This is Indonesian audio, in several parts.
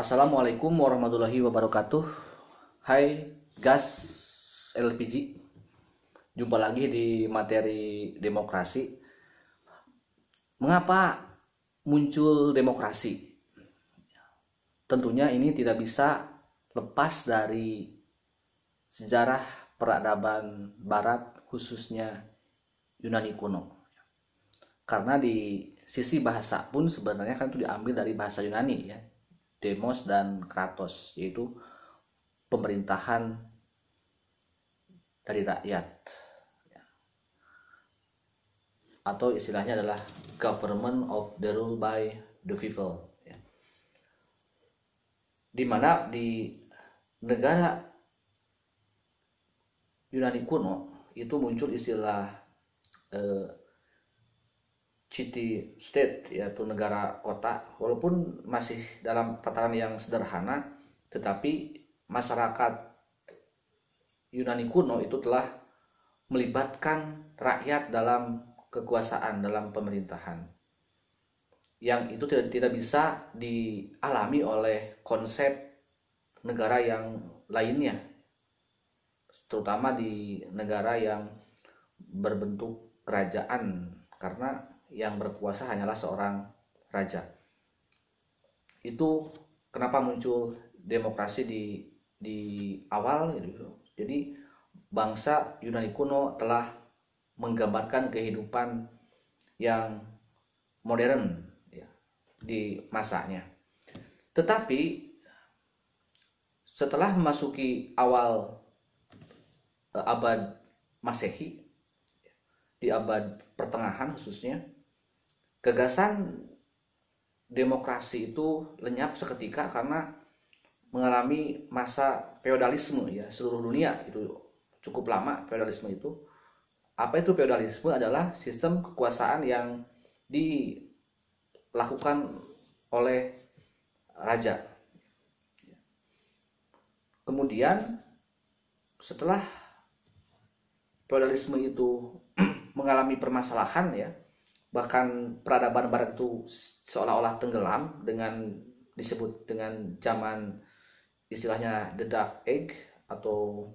Assalamualaikum warahmatullahi wabarakatuh. Hai gas LPG. Jumpa lagi di materi demokrasi. Mengapa muncul demokrasi? Tentunya ini tidak bisa lepas dari sejarah peradaban barat, khususnya Yunani kuno. Karena di sisi bahasa pun sebenarnya kan itu diambil dari bahasa Yunani ya. Demos dan kratos, yaitu pemerintahan dari rakyat, atau istilahnya adalah government of the rule by the people, dimana di negara Yunani kuno itu muncul istilah city state, yaitu negara kota, walaupun masih dalam tataran yang sederhana, tetapi masyarakat Yunani kuno itu telah melibatkan rakyat dalam kekuasaan, dalam pemerintahan, yang itu tidak bisa dialami oleh konsep negara yang lainnya, terutama di negara yang berbentuk kerajaan, karena yang berkuasa hanyalah seorang raja. Itu kenapa muncul demokrasi di awal gitu. Jadi bangsa Yunani kuno telah menggambarkan kehidupan yang modern ya, di masanya. Tetapi setelah memasuki awal abad Masehi, di abad pertengahan khususnya, gagasan demokrasi itu lenyap seketika karena mengalami masa feodalisme ya. Seluruh dunia itu cukup lama feodalisme itu. Apa itu feodalisme? Adalah sistem kekuasaan yang dilakukan oleh raja. Kemudian setelah feodalisme itu mengalami permasalahan ya, bahkan peradaban barat itu seolah-olah tenggelam dengan disebut dengan zaman istilahnya the dark age atau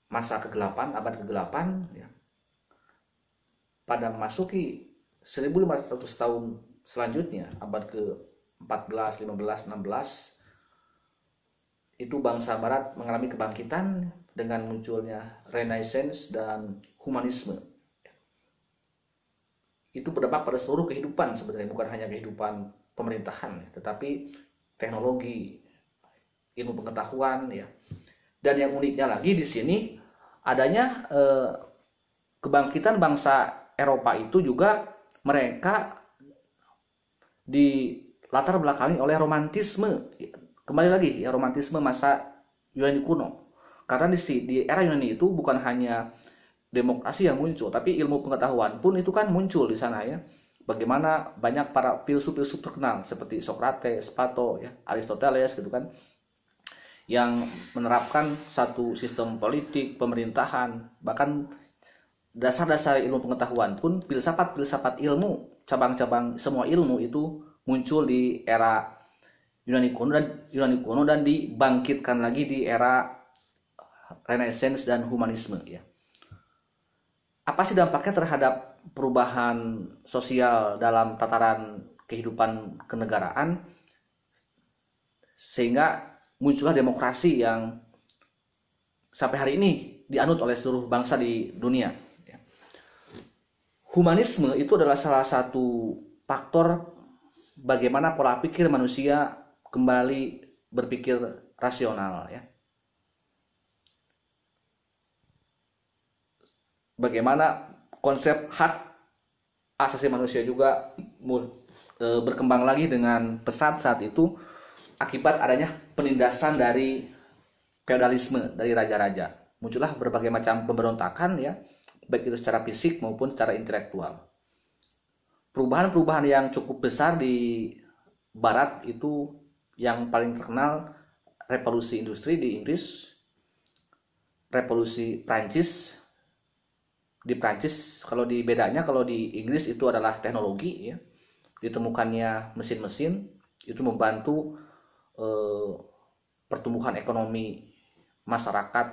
masa kegelapan, abad kegelapan ya. Pada memasuki 1500 tahun selanjutnya, abad ke-14, 15, 16, itu bangsa barat mengalami kebangkitan dengan munculnya Renaissance dan humanisme. Itu berdampak pada seluruh kehidupan sebenarnya, bukan hanya kehidupan pemerintahan, tetapi teknologi, ilmu pengetahuan ya. Dan yang uniknya lagi di sini adanya kebangkitan bangsa Eropa itu juga mereka di latar belakangi oleh romantisme. Kembali lagi ya, romantisme masa Yunani kuno. Karena di era Yunani itu bukan hanya demokrasi yang muncul, tapi ilmu pengetahuan pun itu kan muncul di sana ya. Bagaimana banyak para filsuf-filsuf terkenal seperti Socrates, Plato ya, Aristoteles gitu kan, yang menerapkan satu sistem politik, pemerintahan, bahkan dasar-dasar ilmu pengetahuan pun, filsafat ilmu, cabang-cabang semua ilmu itu muncul di era Yunani kuno dan dibangkitkan lagi di era Renaissance dan humanisme ya. Apa sih dampaknya terhadap perubahan sosial dalam tataran kehidupan kenegaraan sehingga muncullah demokrasi yang sampai hari ini dianut oleh seluruh bangsa di dunia. Humanisme itu adalah salah satu faktor bagaimana pola pikir manusia kembali berpikir rasional ya. Bagaimana konsep hak asasi manusia juga berkembang lagi dengan pesat saat itu akibat adanya penindasan dari feodalisme dari raja-raja. Muncullah berbagai macam pemberontakan ya, baik itu secara fisik maupun secara intelektual. Perubahan-perubahan yang cukup besar di barat itu yang paling terkenal revolusi industri di Inggris, revolusi Prancis. Di Prancis kalau di Inggris itu adalah teknologi ya, ditemukannya mesin-mesin, itu membantu pertumbuhan ekonomi masyarakat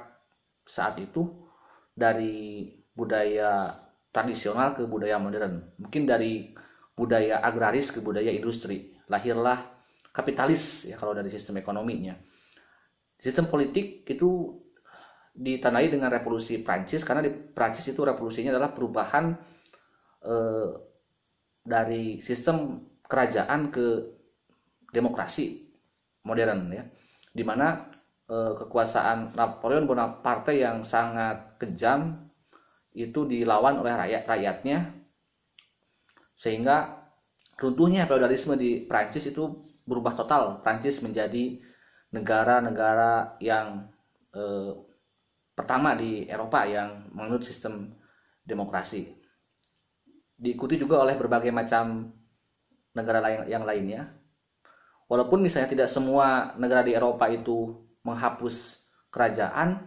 saat itu dari budaya tradisional ke budaya modern. Mungkin dari budaya agraris ke budaya industri. Lahirlah kapitalis ya kalau dari sistem ekonominya. Sistem politik itu ditandai dengan revolusi Prancis, karena di Prancis itu revolusinya adalah perubahan dari sistem kerajaan ke demokrasi modern ya, dimana kekuasaan Napoleon Bonaparte yang sangat kejam itu dilawan oleh rakyatnya, sehingga runtuhnya feodalisme di Prancis itu berubah total. Prancis menjadi negara-negara yang pertama di Eropa yang menganut sistem demokrasi. Diikuti juga oleh berbagai macam negara yang lainnya. Walaupun misalnya tidak semua negara di Eropa itu menghapus kerajaan,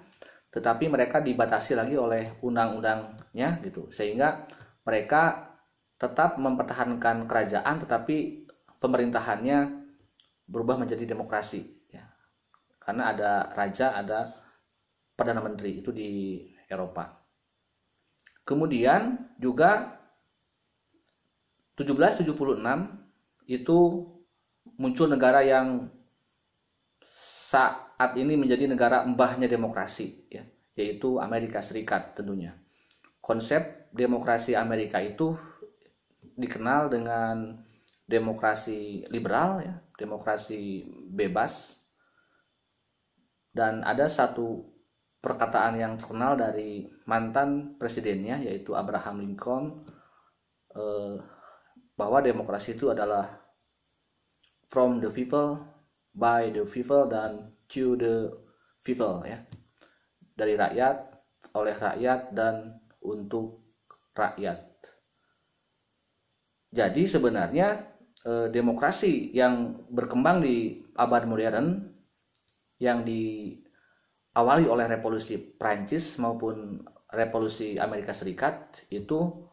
tetapi mereka dibatasi lagi oleh undang-undangnya gitu, sehingga mereka tetap mempertahankan kerajaan tetapi pemerintahannya berubah menjadi demokrasi ya. Karena ada raja, ada perdana menteri itu di Eropa. Kemudian juga 1776 itu muncul negara yang saat ini menjadi negara mbahnya demokrasi ya, yaitu Amerika Serikat tentunya. Konsep demokrasi Amerika itu dikenal dengan demokrasi liberal ya, demokrasi bebas. Dan ada satu perkataan yang terkenal dari mantan presidennya yaitu Abraham Lincoln, bahwa demokrasi itu adalah from the people, by the people, dan to the people ya, dari rakyat, oleh rakyat, dan untuk rakyat. Jadi sebenarnya demokrasi yang berkembang di abad modern yang diawali oleh revolusi Prancis maupun revolusi Amerika Serikat itu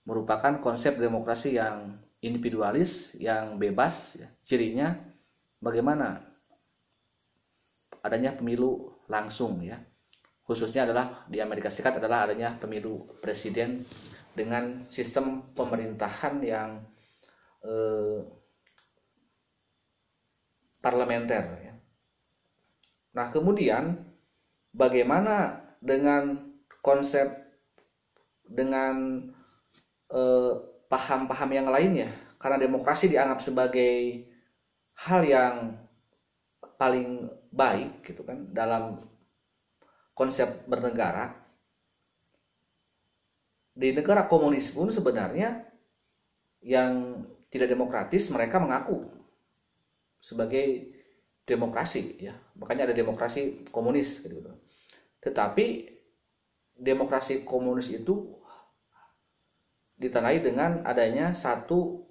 merupakan konsep demokrasi yang individualis, yang bebas ya. Cirinya bagaimana? Adanya pemilu langsung ya. Khususnya adalah di Amerika Serikat adalah adanya pemilu presiden dengan sistem pemerintahan yang parlementer ya. Nah, kemudian bagaimana dengan konsep, dengan paham-paham yang lainnya? Karena demokrasi dianggap sebagai hal yang paling baik gitu kan dalam konsep bernegara. Di negara komunis pun sebenarnya yang tidak demokratis mereka mengaku sebagai demokrasi ya, makanya ada demokrasi komunis gitu. Tetapi demokrasi komunis itu ditandai dengan adanya satu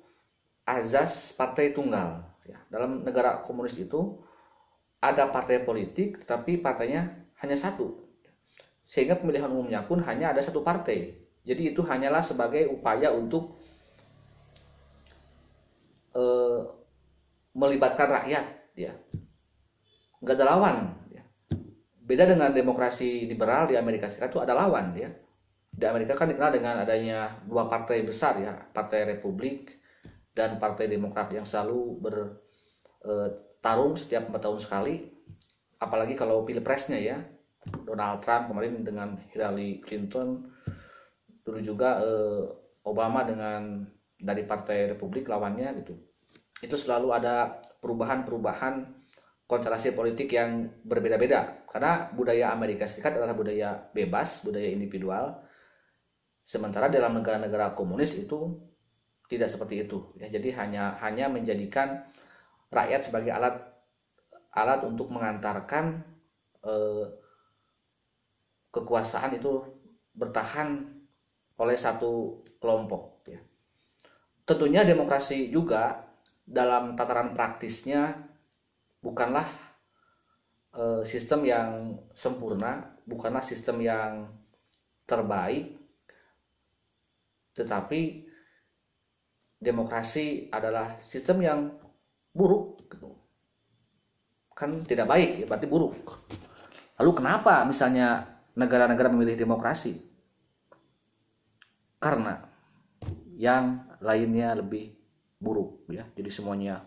azas partai tunggal ya. Dalam negara komunis itu ada partai politik tetapi partainya hanya satu, sehingga pemilihan umumnya pun hanya ada satu partai. Jadi itu hanyalah sebagai upaya untuk melibatkan rakyat ya, nggak ada lawan ya. Beda dengan demokrasi liberal di Amerika Serikat itu ada lawan ya. Di Amerika kan dikenal dengan adanya dua partai besar ya, Partai Republik dan Partai Demokrat yang selalu bertarung setiap 4 tahun sekali. Apalagi kalau pilpresnya ya, Donald Trump kemarin dengan Hillary Clinton, dulu juga Obama dengan dari Partai Republik lawannya gitu. Itu selalu ada perubahan-perubahan konstelasi politik yang berbeda-beda, karena budaya Amerika Serikat adalah budaya bebas, budaya individual. Sementara dalam negara-negara komunis itu tidak seperti itu ya. Jadi hanya menjadikan rakyat sebagai alat untuk mengantarkan kekuasaan itu bertahan oleh satu kelompok ya. Tentunya demokrasi juga dalam tataran praktisnya bukanlah sistem yang sempurna, bukanlah sistem yang terbaik, tetapi demokrasi adalah sistem yang buruk gitu. Kan tidak baik ya, berarti buruk. Lalu kenapa misalnya negara-negara memilih demokrasi? Karena yang lainnya lebih buruk ya. Jadi semuanya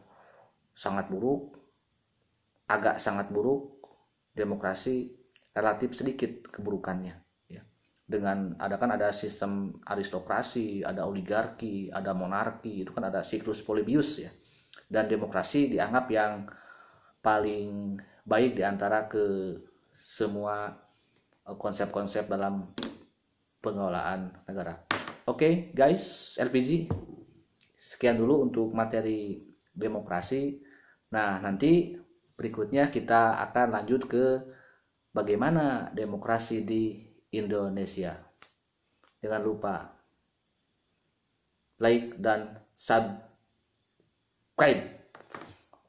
sangat buruk, agak sangat buruk, demokrasi relatif sedikit keburukannya ya. Dengan ada sistem aristokrasi, ada oligarki, ada monarki, itu kan ada siklus Polybius ya. Dan demokrasi dianggap yang paling baik diantara ke semua konsep-konsep dalam pengelolaan negara. Oke, guys, LPG sekian dulu untuk materi demokrasi. Nah, nanti berikutnya kita akan lanjut ke bagaimana demokrasi di Indonesia. Jangan lupa like dan subscribe.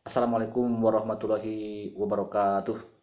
Assalamualaikum warahmatullahi wabarakatuh.